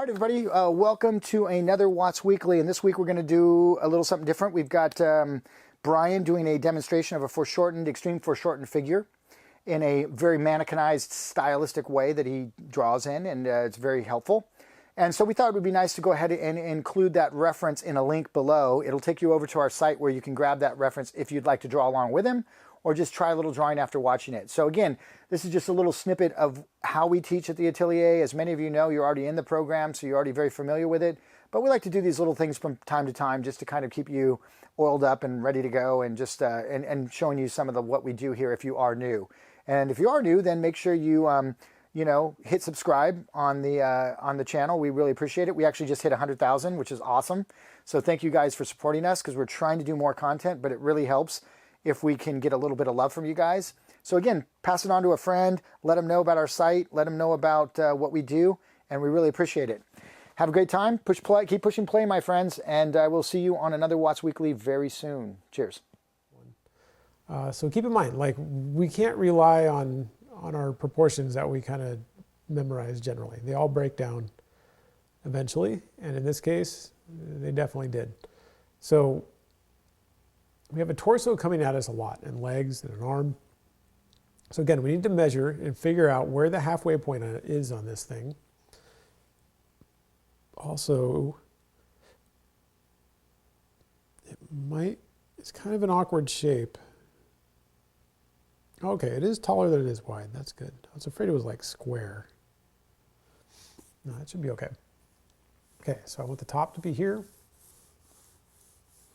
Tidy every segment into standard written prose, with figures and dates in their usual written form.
All right, everybody, welcome to another Watts Weekly, and this week we're going to do a little something different. We've got Brian doing a demonstration of a extreme foreshortened figure in a very mannequinized, stylistic way that he draws in, and it's very helpful. And so we thought it would be nice to go ahead and include that reference in a link below. It'll take you over to our site where you can grab that reference if you'd like to draw along with him, or just try a little drawing after watching it. So again, this is just a little snippet of how we teach at the Atelier. As many of you know, you're already in the program, so you're already very familiar with it. But we like to do these little things from time to time just to kind of keep you oiled up and ready to go, and just and showing you some of what we do here if you are new. And if you are new, then make sure you hit subscribe on the channel. We really appreciate it. We actually just hit 100,000, which is awesome. So thank you guys for supporting us, because we're trying to do more content, but it really helps if we can get a little bit of love from you guys. So again, pass it on to a friend, let them know about our site, let them know about what we do, and we really appreciate it. Have a great time. Push play, keep pushing play, my friends, and we'll see you on another Watts Weekly very soon. Cheers. So keep in mind, like, we can't rely on our proportions that we kind of memorize generally. They all break down eventually, and in this case, they definitely did. So we have a torso coming at us a lot, and legs and an arm. So again, we need to measure and figure out where the halfway point is on this thing. Also, it's kind of an awkward shape. Okay, it is taller than it is wide. That's good. I was afraid it was like square. No, that should be okay. Okay, so I want the top to be here.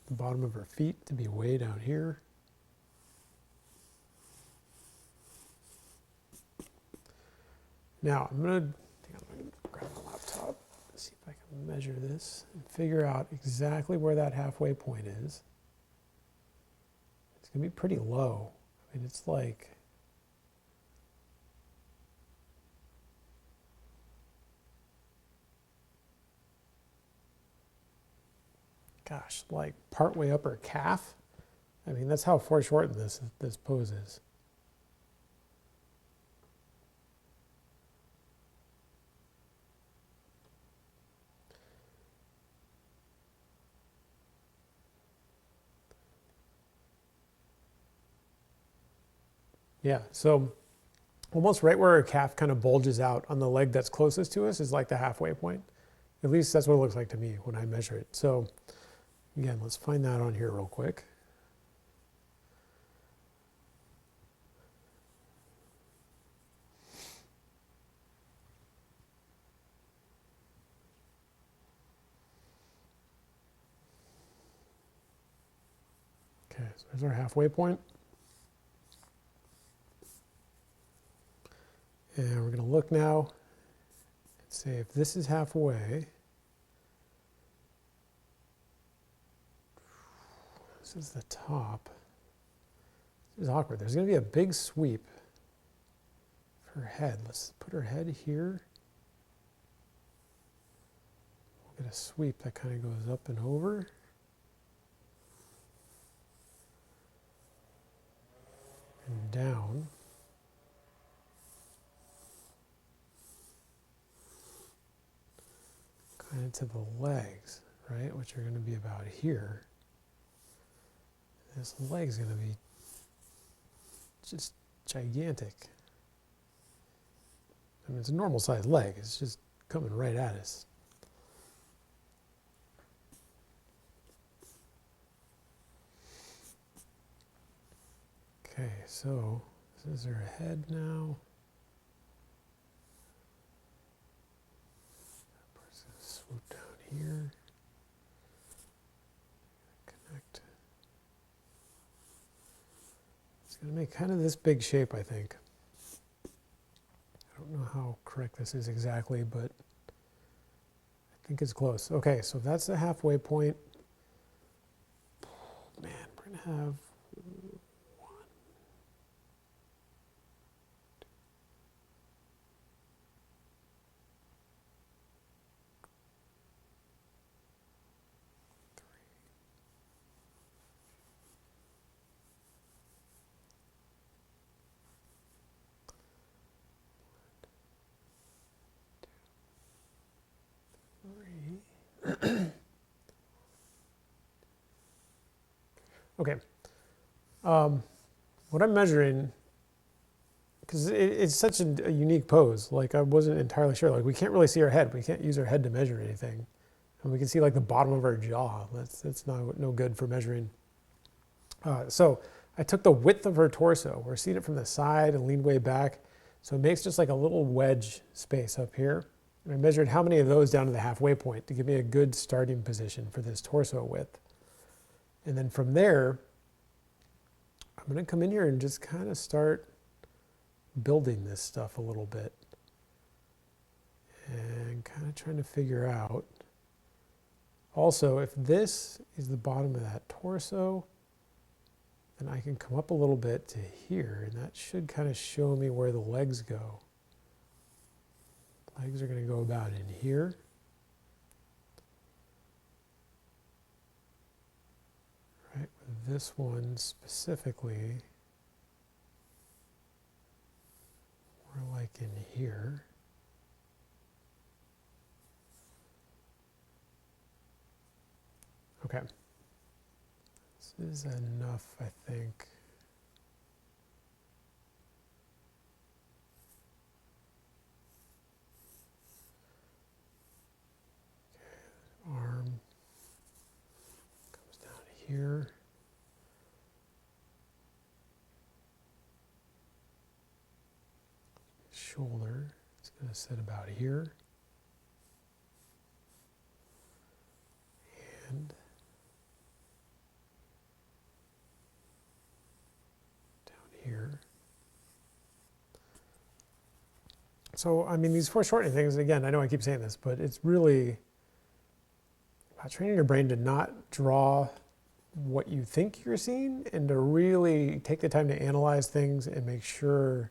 The bottom of her feet to be way down here. Now I'm going to grab my laptop, see if I can measure this and figure out exactly where that halfway point is. It's going to be pretty low. I mean, it's like, gosh, like partway up her calf. I mean, that's how foreshortened this pose is. Yeah, so almost right where her calf kind of bulges out on the leg that's closest to us is like the halfway point. At least that's what it looks like to me when I measure it. So again, let's find that on here real quick. Okay, so there's our halfway point. And we're going to look now and say if this is halfway, this is the top. This is awkward. There's going to be a big sweep for her head. Let's put her head here. We'll get a sweep that kind of goes up and over. And down. Kind of to the legs, right, which are going to be about here. This leg's going to be just gigantic. I mean, it's a normal sized leg. It's just coming right at us. Okay, so this is her head now. Swoop down here. Connect. It's going to make kind of this big shape, I think. I don't know how correct this is exactly, but I think it's close. Okay, so that's the halfway point. Man, we're going to have Okay. What I'm measuring, because it's such a unique pose, like I wasn't entirely sure. Like we can't really see our head. We can't use our head to measure anything. And we can see like the bottom of our jaw. That's no good for measuring. So I took the width of her torso. We're seeing it from the side and leaned way back. So it makes just like a little wedge space up here. And I measured how many of those down to the halfway point to give me a good starting position for this torso width. And then from there, I'm going to come in here and just kind of start building this stuff a little bit. And kind of trying to figure out. Also, if this is the bottom of that torso, then I can come up a little bit to here, and that should kind of show me where the legs go. Legs are going to go about in here. Right, with this one specifically, we're like in here. Okay. This is enough, I think. Okay, arm comes down here. Shoulder is going to sit about here. And here. So, I mean, these foreshortening things, again, I know I keep saying this, but it's really about training your brain to not draw what you think you're seeing and to really take the time to analyze things and make sure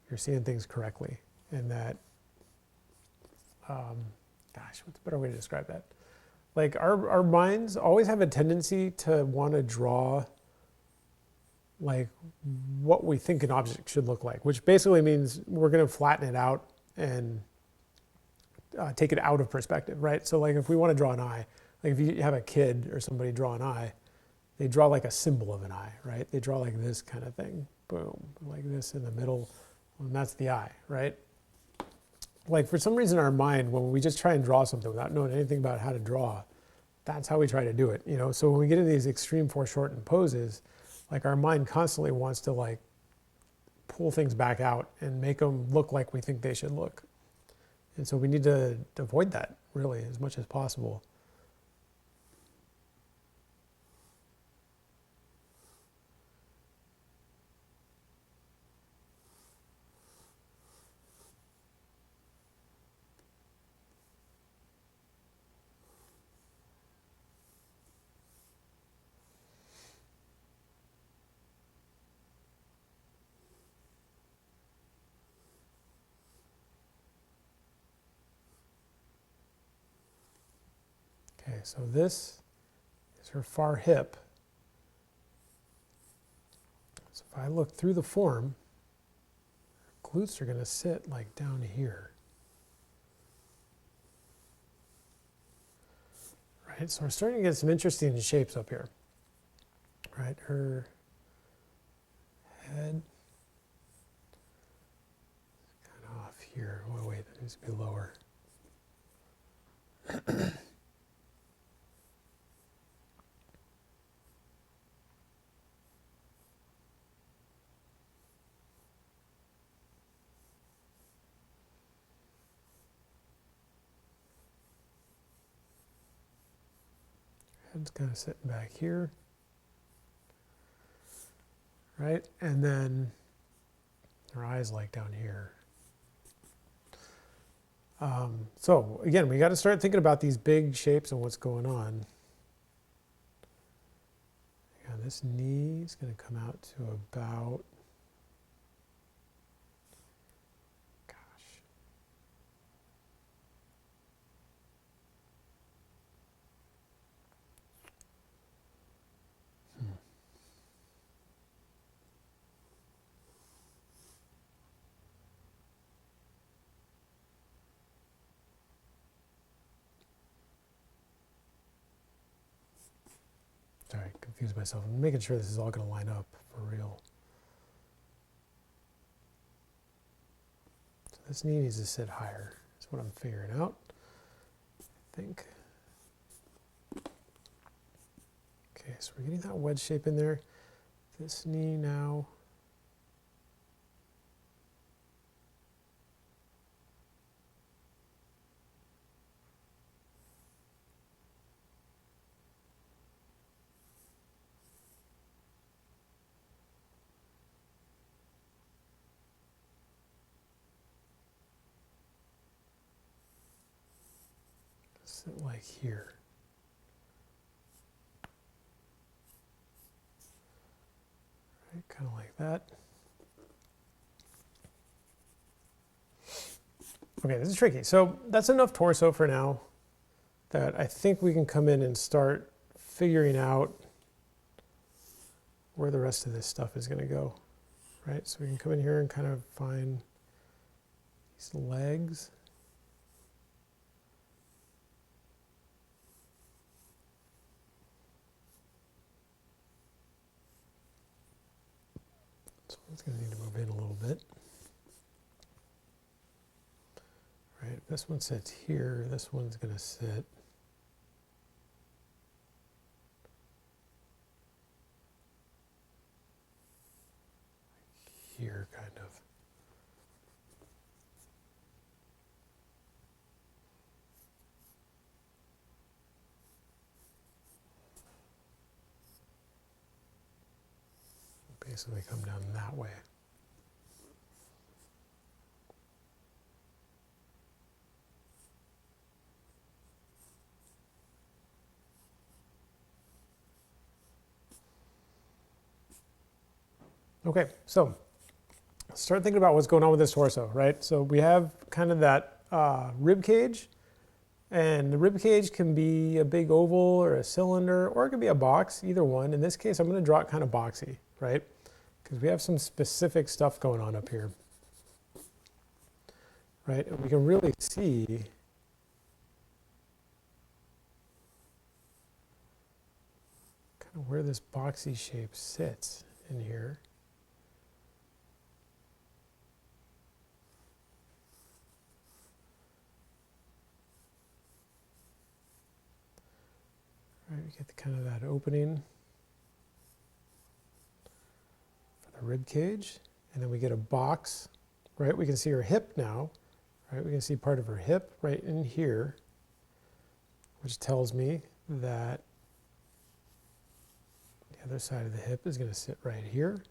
you're seeing things correctly. And that, gosh, what's a better way to describe that? Like our minds always have a tendency to want to draw like what we think an object should look like, which basically means we're going to flatten it out and take it out of perspective, right? So like if we want to draw an eye, like if you have a kid or somebody draw an eye, they draw like a symbol of an eye, right? They draw like this kind of thing, boom, like this in the middle, and that's the eye, right? Like for some reason our mind, when we just try and draw something without knowing anything about how to draw, that's how we try to do it, you know? So when we get into these extreme foreshortened poses, like our mind constantly wants to like pull things back out and make them look like we think they should look. And so we need to avoid that really as much as possible. Okay, so this is her far hip. So if I look through the form, glutes are going to sit like down here. Right, so we're starting to get some interesting shapes up here. Right, her head kind of off here. Oh wait, that needs to be lower. Head's kind of sitting back here, right? And then her eyes like down here. So again, we got to start thinking about these big shapes and what's going on. Yeah, this knee is going to come out to about, Sorry, confused myself. I'm making sure this is all going to line up for real. So this knee needs to sit higher. That's what I'm figuring out, I think. Okay, so we're getting that wedge shape in there. This knee now. Sit like here. Right, kind of like that. Okay, this is tricky. So that's enough torso for now that I think we can come in and start figuring out where the rest of this stuff is going to go, right? So we can come in here and kind of find these legs. So it's going to need to move in a little bit. Right, this one sits here, this one's going to sit here, kind of. Basically come down that way. Okay, so let's start thinking about what's going on with this torso, right? So we have kind of that rib cage, and the rib cage can be a big oval or a cylinder, or it could be a box, either one. In this case, I'm going to draw it kind of boxy, right? Because we have some specific stuff going on up here, right? And we can really see kind of where this boxy shape sits in here. Right, we get kind of that opening for the rib cage, and then we get a box, right? We can see her hip now, right? We can see part of her hip right in here, which tells me that the other side of the hip is going to sit right here.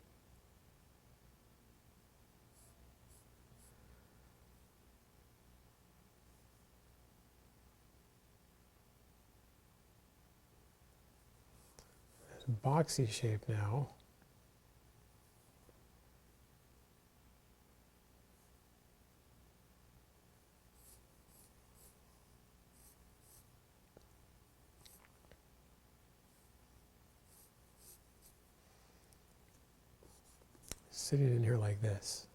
Boxy shape now. Sitting in here like this.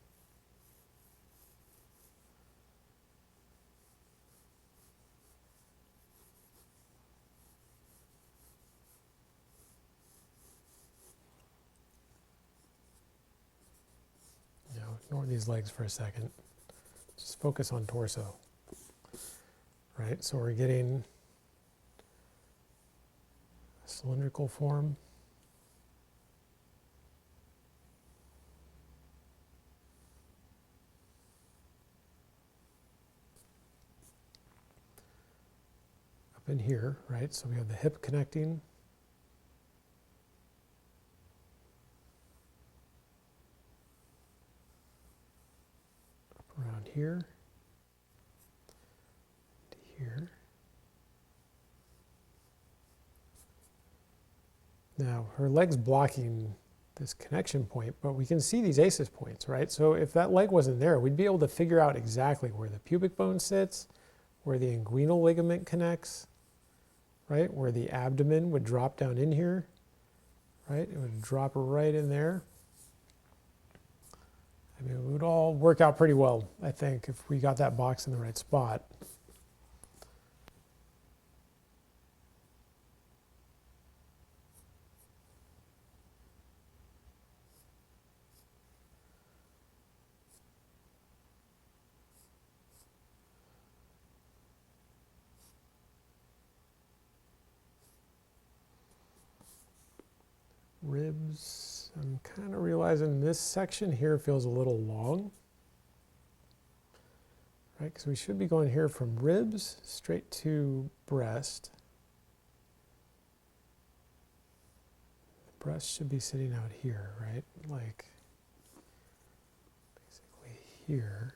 Ignore these legs for a second. Just focus on torso. Right, so we're getting a cylindrical form. Up in here, right, so we have the hip connecting. Around here, to here. Now, her leg's blocking this connection point, but we can see these ACES points, right? So if that leg wasn't there, we'd be able to figure out exactly where the pubic bone sits, where the inguinal ligament connects, right? Where the abdomen would drop down in here, right? It would drop right in there. I mean, it would all work out pretty well, I think, if we got that box in the right spot. Ribs, I'm kind of realizing this section here feels a little long, right? Because we should be going here from ribs straight to breast. The breast should be sitting out here, right? Like basically here.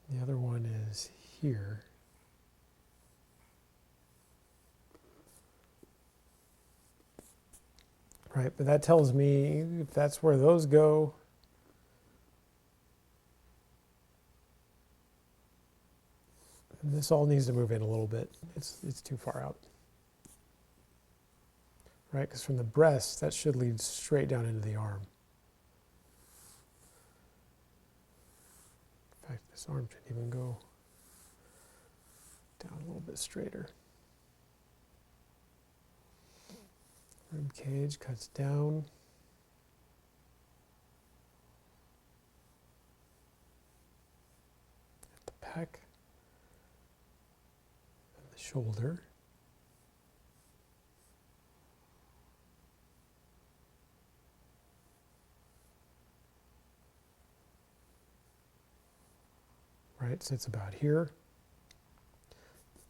The other one is here. Right, but that tells me if that's where those go, and this all needs to move in a little bit. It's too far out. Right, because from the breast, that should lead straight down into the arm. In fact, this arm should even go down a little bit straighter. Rib cage cuts down. At the pec. And the shoulder. Right, so it's about here.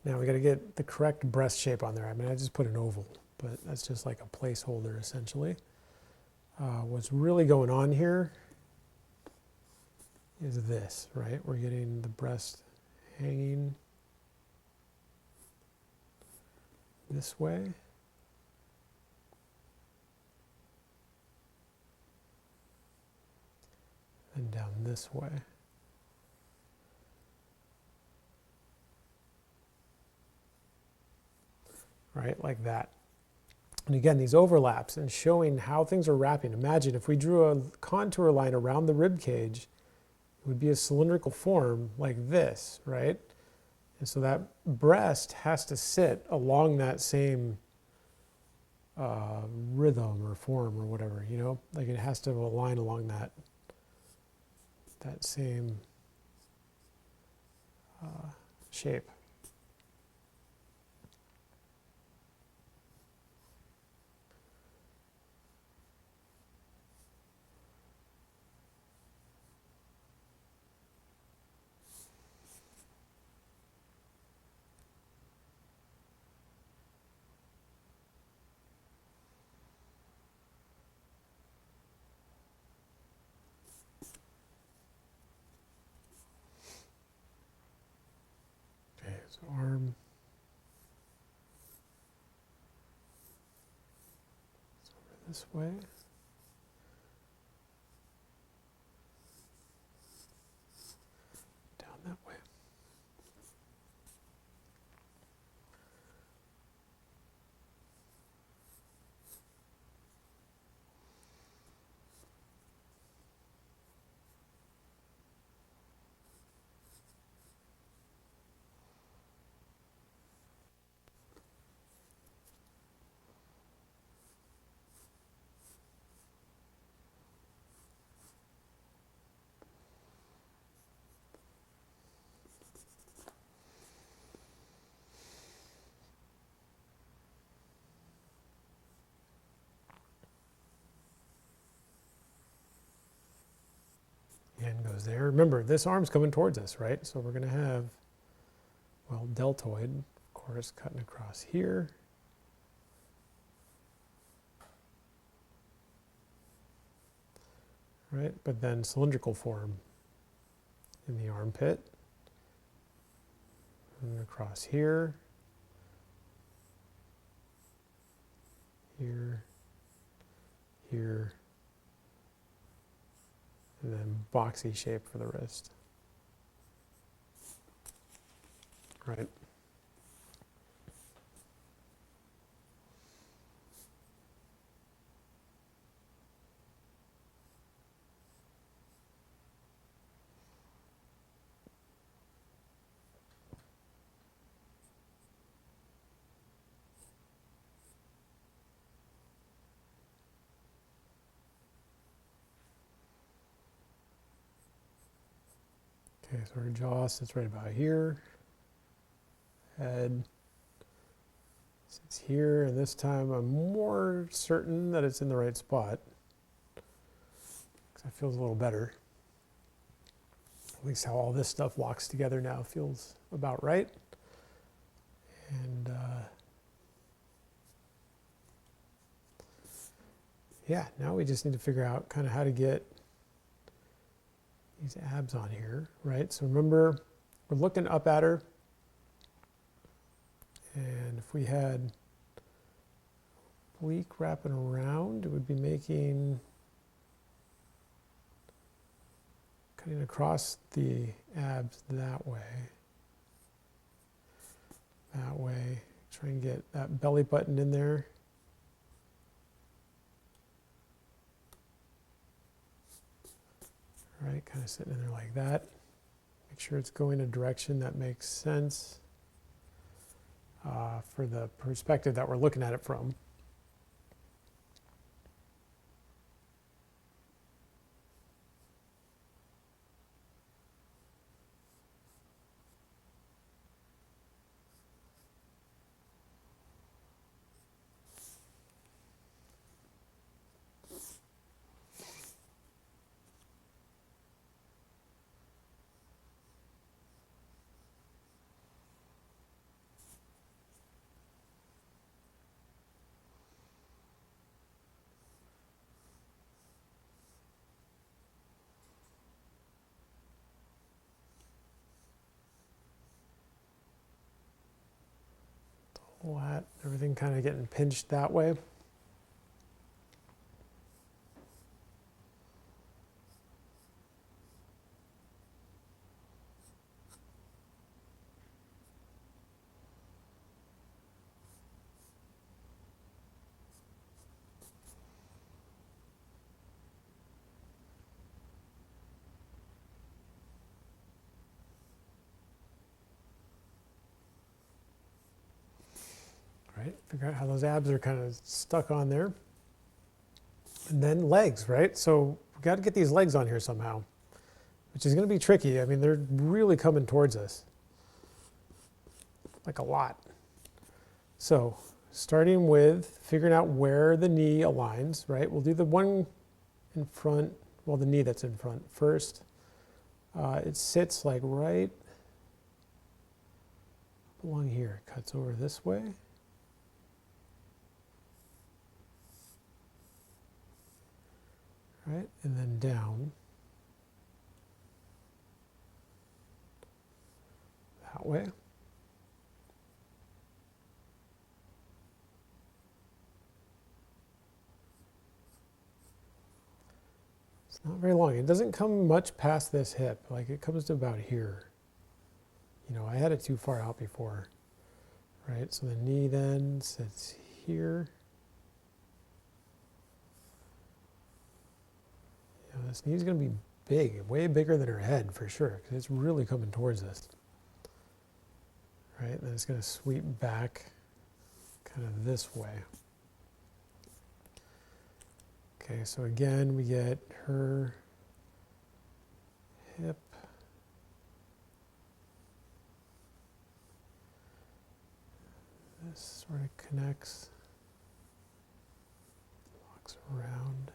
Now we got to get the correct breast shape on there. I mean, I just put an oval, but that's just like a placeholder essentially. What's really going on here is this, right? We're getting the breast hanging this way. And down this way. Right, like that. And again, these overlaps and showing how things are wrapping. Imagine if we drew a contour line around the rib cage, it would be a cylindrical form like this, right? And so that breast has to sit along that same rhythm or form or whatever, you know? Like it has to align along that same shape. So arm, it's over this way. Down that way. Hand goes there. Remember, this arm's coming towards us, right? So we're going to have, well, deltoid, of course, cutting across here. Right? But then cylindrical form in the armpit. And across here. Here. Here. And then boxy shape for the wrist. Right. Okay, so our jaw sits right about here. head sits here, and this time I'm more certain that it's in the right spot because it feels a little better. At least how all this stuff walks together now feels about right. And yeah, now we just need to figure out kind of how to get these abs on here, right? So remember, we're looking up at her, and if we had oblique wrapping around, it would be making, cutting across the abs that way, try and get that belly button in there. Right, kind of sitting in there like that. Make sure it's going a direction that makes sense for the perspective that we're looking at it from. Flat, everything kind of getting pinched that way. Right, figure out how those abs are kind of stuck on there. And then legs, right? So we've got to get these legs on here somehow, which is going to be tricky. I mean, they're really coming towards us, like a lot. So starting with figuring out where the knee aligns, right? We'll do the one in front, well, the knee that's in front first. It sits like right along here, cuts over this way. Right, and then down that way. It's not very long. It doesn't come much past this hip. Like it comes to about here. You know, I had it too far out before. Right, so the knee then sits here. This knee's going to be big, way bigger than her head for sure, because it's really coming towards us. Right, and then it's going to sweep back kind of this way. Okay, so again, we get her hip. This sort of connects, locks around.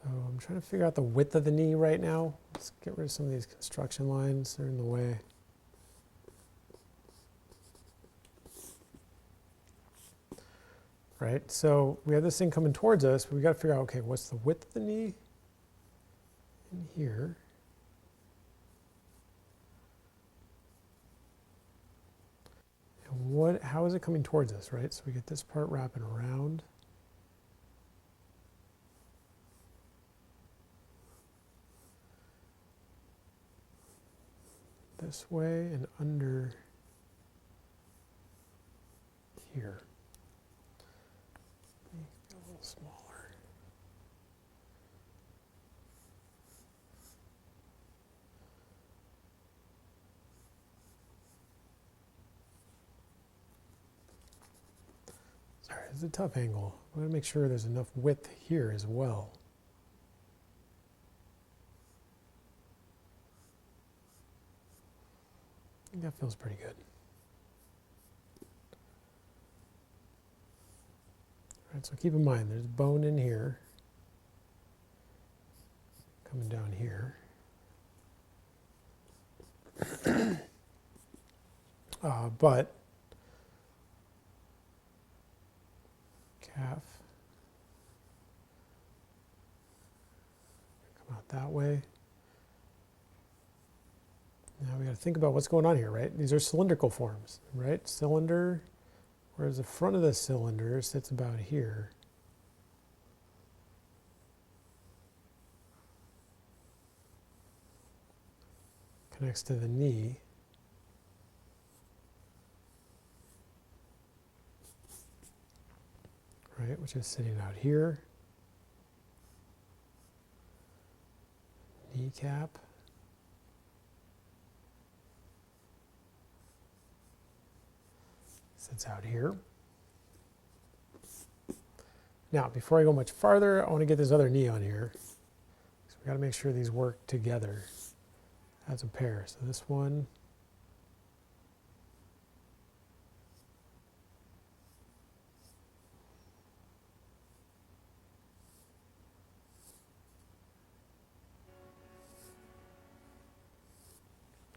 So I'm trying to figure out the width of the knee right now. Let's get rid of some of these construction lines. They're in the way. Right, so we have this thing coming towards us, but we got to figure out, okay, what's the width of the knee in here? And how is it coming towards us, right? So we get this part wrapping around. This way and under here. Make it a little smaller. Sorry, it's a tough angle. I want to make sure there's enough width here as well. I think that feels pretty good. All right, so keep in mind there's bone in here, coming down here. But calf, come out that way. Now we got to think about what's going on here, right? These are cylindrical forms, right? Cylinder, whereas the front of the cylinder sits about here. Connects to the knee. Right, which is sitting out here. Kneecap. Sits out here. Now, before I go much farther, I want to get this other knee on here. So we got to make sure these work together as a pair. So this one.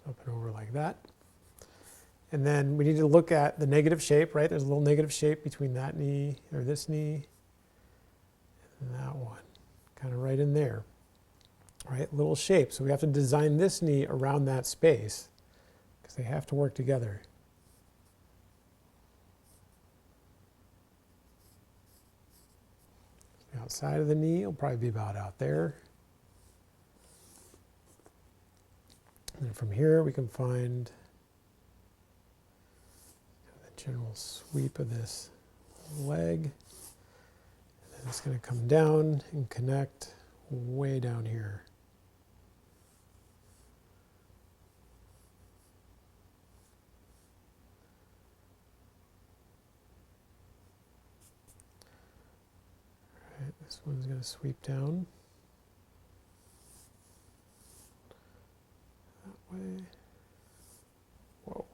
Up and over like that. And then we need to look at the negative shape, right? There's a little negative shape between that knee, or this knee, and that one. Kind of right in there. Right? Little shape. So we have to design this knee around that space because they have to work together. The outside of the knee will probably be about out there. And then from here we can find the general sweep of this leg. And then it's going to come down and connect way down here. All right, this one's going to sweep down. Way. Whoa.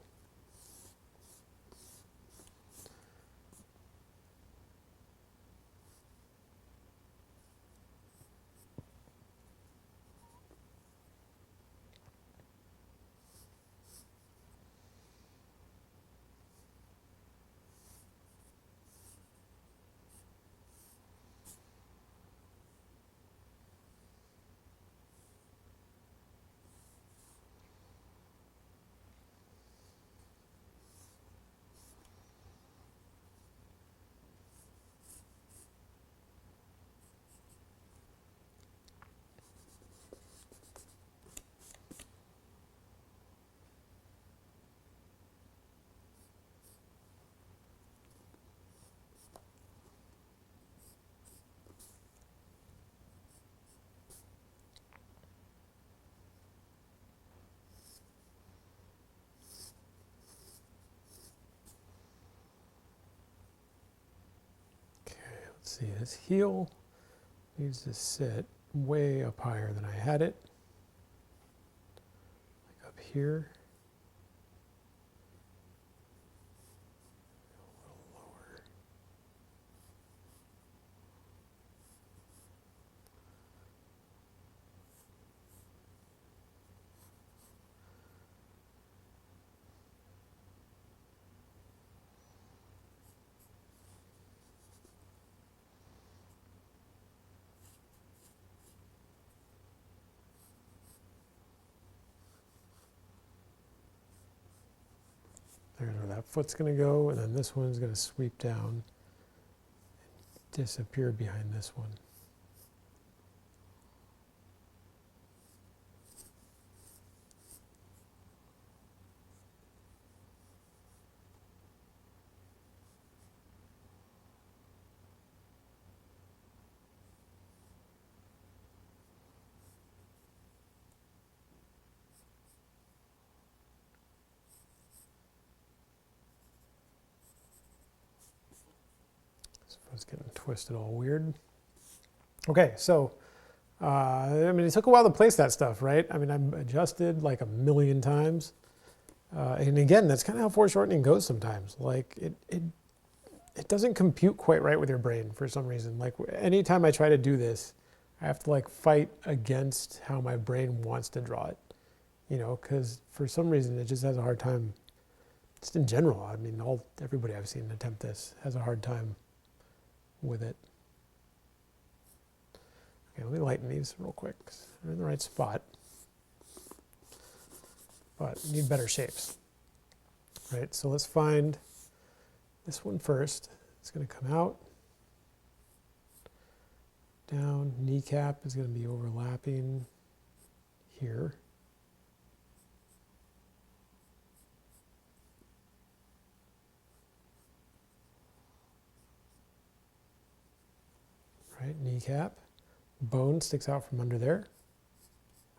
Let's see, this heel needs to sit way up higher than I had it. Like up here. A little lower. There's where that foot's going to go, and then this one's going to sweep down and disappear behind this one. It's getting twisted all weird. Okay, so, I mean, it took a while to place that stuff, right? I mean, I'm adjusted like a million times. And again, that's kind of how foreshortening goes sometimes. Like, it doesn't compute quite right with your brain for some reason. Like, anytime I try to do this, I have to like fight against how my brain wants to draw it, you know, because for some reason it just has a hard time. Just in general, I mean, everybody I've seen attempt this has a hard time with it. Okay, let me lighten these real quick. They're in the right spot, but we need better shapes, right? So let's find this one first. It's going to come out, down, kneecap is going to be overlapping here. Right, kneecap. Bone sticks out from under there.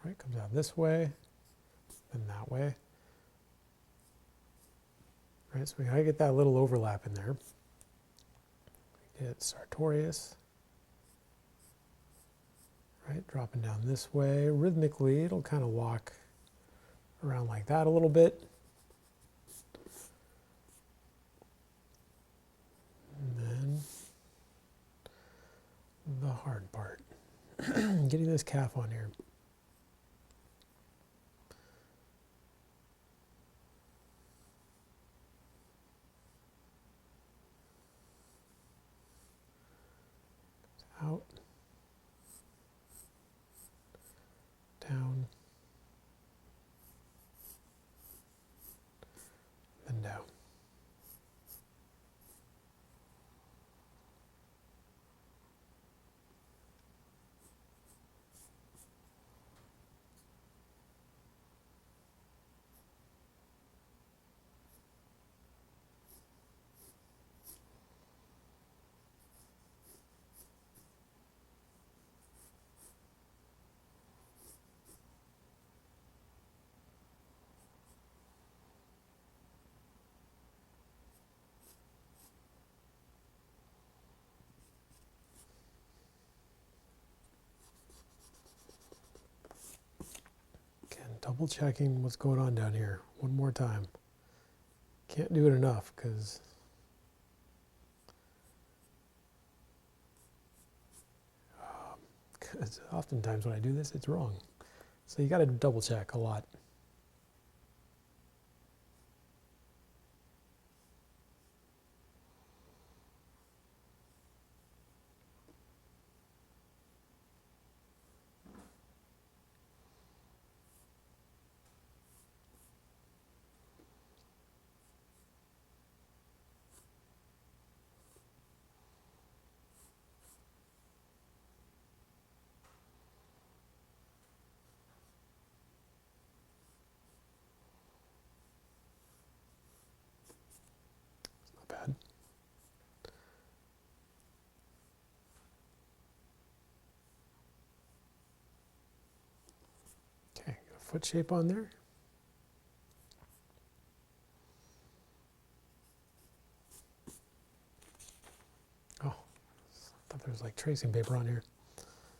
Right, comes out this way, then that way. Right, so we gotta get that little overlap in there. Get sartorius. Right, dropping down this way. Rhythmically, it'll kind of walk around like that a little bit. And then the hard part. Getting this calf on here. Out, down, then down. Double checking what's going on down here one more time. Can't do it enough because oftentimes when I do this, it's wrong. So you got to double check a lot. Not bad. Okay, got a foot shape on there. Oh, I thought there was like tracing paper on here,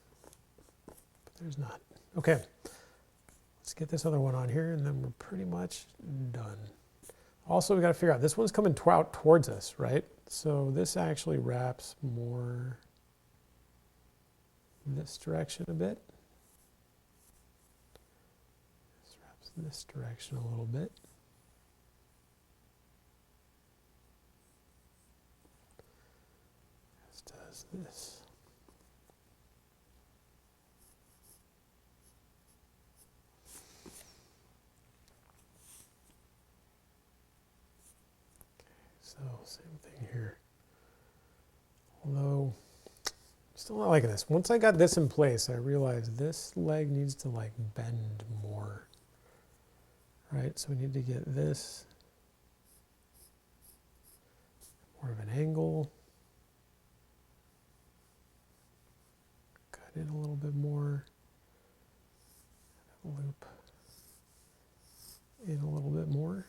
but there's not. Okay, let's get this other one on here and then we're pretty much done. Also, we got to figure out, this one's coming out towards us, right? So this actually wraps more this direction a bit. This wraps this direction a little bit. This does this. So same thing here. Although, still not liking this. Once I got this in place, I realized this leg needs to like bend more. Right, so we need to get this more of an angle. Cut in a little bit more. Loop in a little bit more.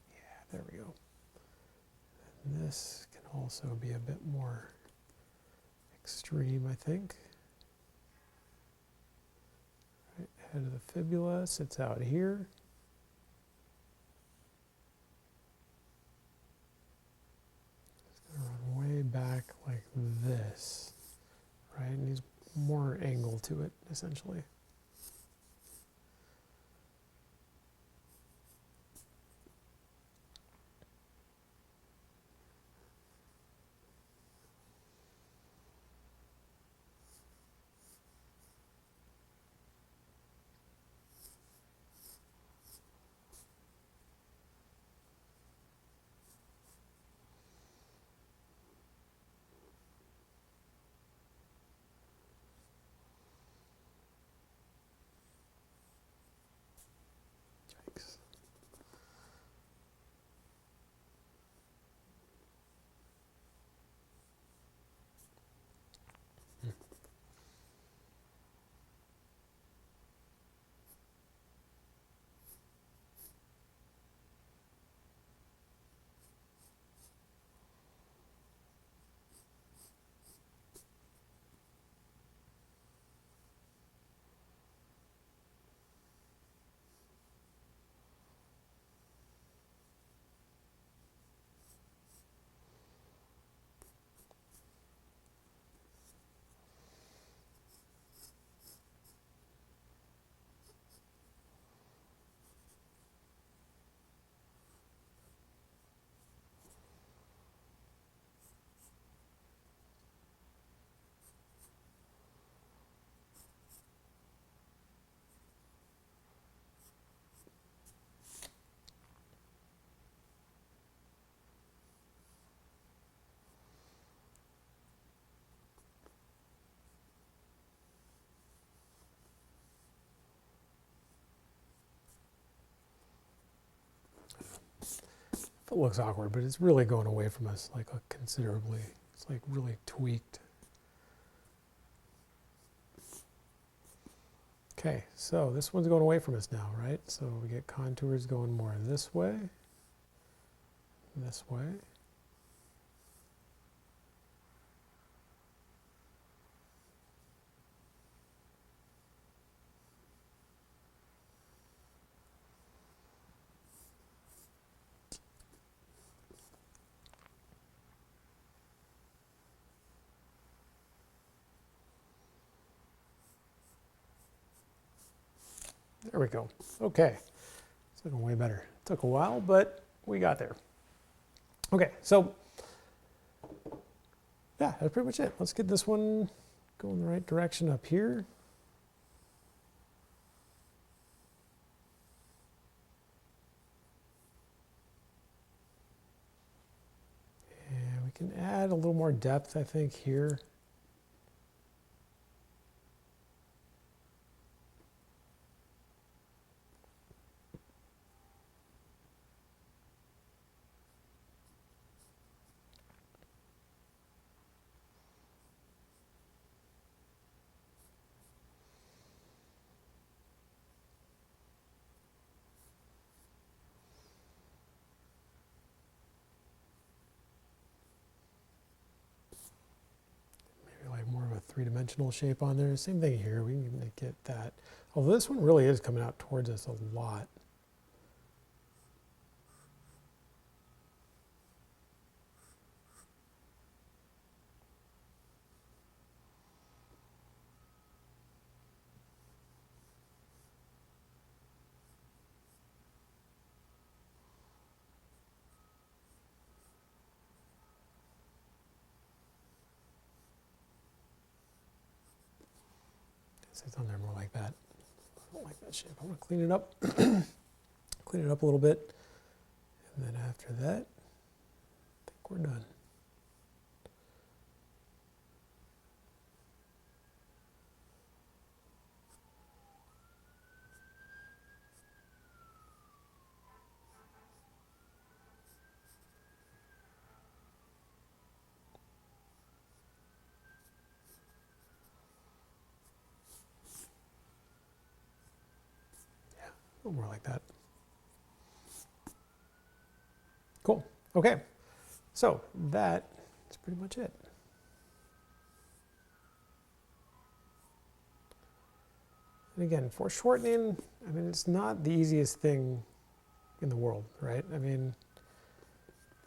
Yeah, there we go. this can also be a bit more extreme, I think. Right, head of the fibula sits out here. It's going to run way back like this, right? And needs more angle to it, essentially. Yikes. It looks awkward, but it's really going away from us like considerably. It's like really tweaked. Okay, so this one's going away from us now, right? So we get contours going more this way. There we go. Okay, it's looking way better. It took a while, but we got there. Okay, so yeah, that's pretty much it. Let's get this one going the right direction up here. And we can add a little more depth, I think, here. More of a three-dimensional shape on there. Same thing here. We can get that. Although this one really is coming out towards us a lot. It's on there more like that. I don't like that shape. I'm going to clean it up. Clean it up a little bit. And then after that, I think we're done. A little more like that. Cool. Okay. So that's pretty much it. And again, foreshortening, I mean, it's not the easiest thing in the world, right? I mean,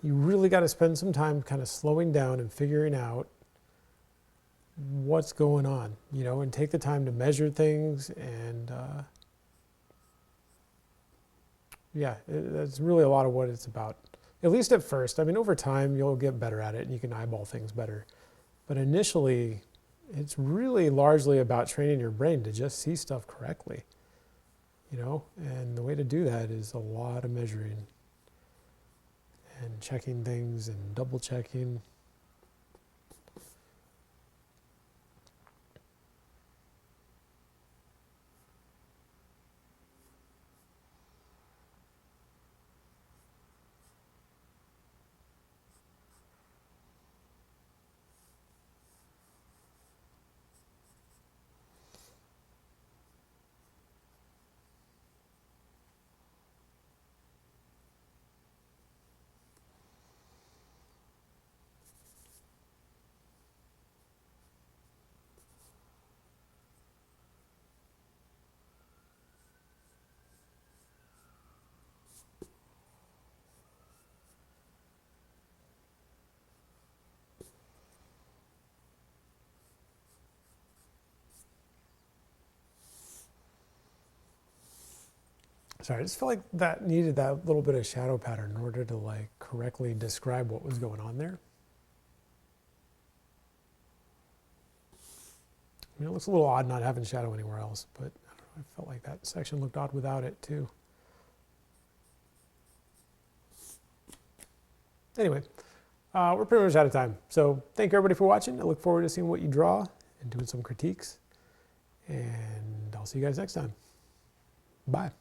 you really got to spend some time kind of slowing down and figuring out what's going on, you know, and take the time to measure things. And yeah, that's really a lot of what it's about, at least at first. I mean, over time, you'll get better at it and you can eyeball things better. But initially, it's really largely about training your brain to just see stuff correctly, you know, and the way to do that is a lot of measuring and checking things and double checking. Sorry, I just felt like that needed that little bit of shadow pattern in order to like correctly describe what was going on there. I mean, it looks a little odd not having shadow anywhere else, but I don't know, I felt like that section looked odd without it too. Anyway, we're pretty much out of time. So thank you everybody for watching. I look forward to seeing what you draw and doing some critiques. And I'll see you guys next time. Bye.